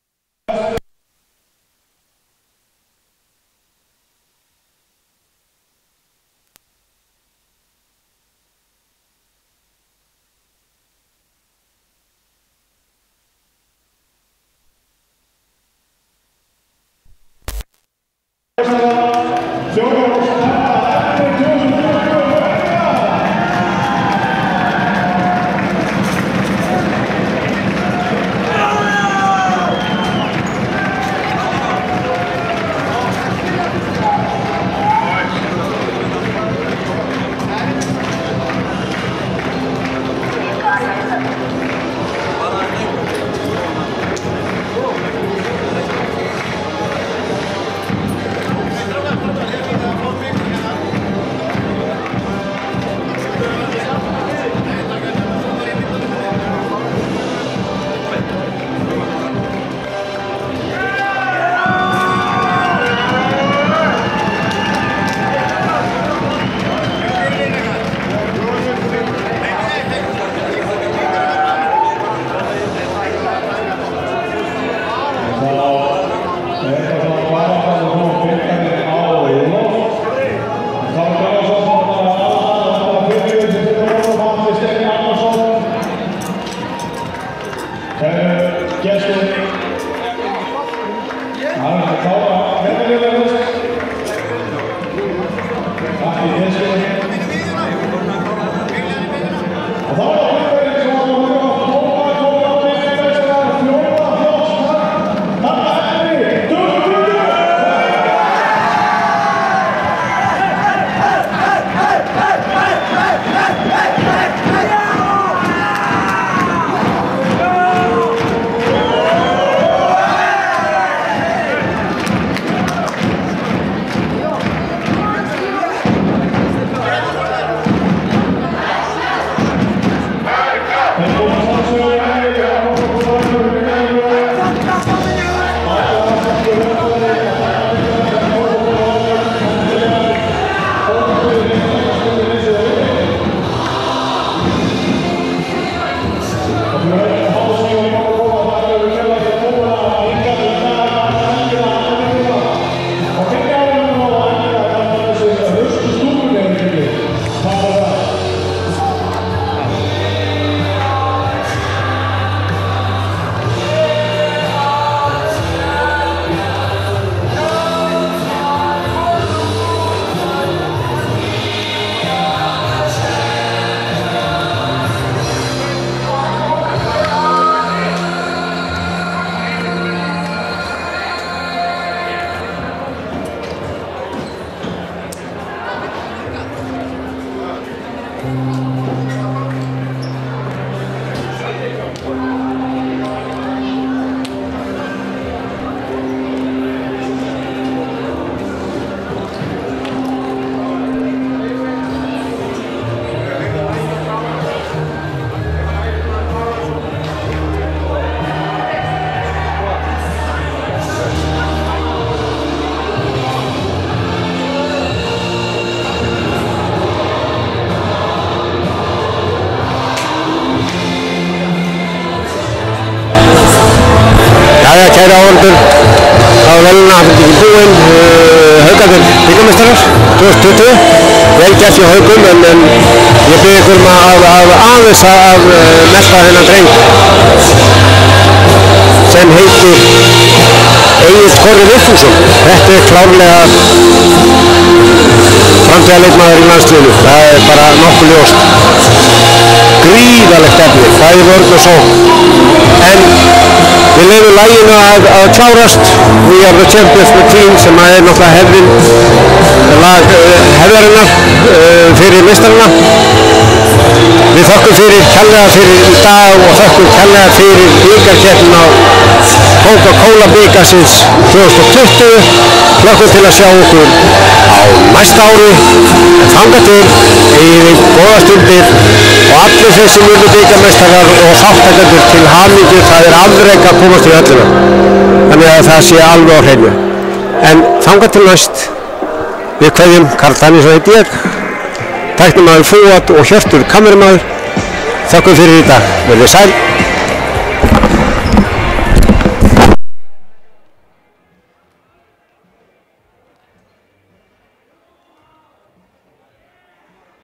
verðlaunaafhendingin búin. Haukarnir bikarmeistarar 2020. Vel gert hjá Haugum, en ég bið ykkur aðeins að melta þennan dreng sem heitir Egill Korri Vigfússon. Þetta klárlega framtíðarleikmaður í landsliðinu. Það bara nokkuð ljóst. Gríðarlegt efni, bæði vörn og sókn. En við leyfum laginu að klárast. We are the champions with team, sem náttúrulega lag hefðarinnar fyrir meistarana. Við þökkum kærlega fyrir í dag og þökkum kærlega fyrir bikarkeppnina á Coca-Cola bikarsins 2020. Hlökkum til að sjá okkur á næsta ári, en þangað til eigið góða stundir og allir þeir sem urðu bikarmeistarar og þátttakendur til hamingju. Það afrek að komast í höllina, þannig að það sé alveg á hreinu. En þangað til næst, við kveðjum Karl Hannesson heiti ég, tæknimaður Fúat og Hjörtur kameramaður. Þökkum fyrir í dag, verðið sæl.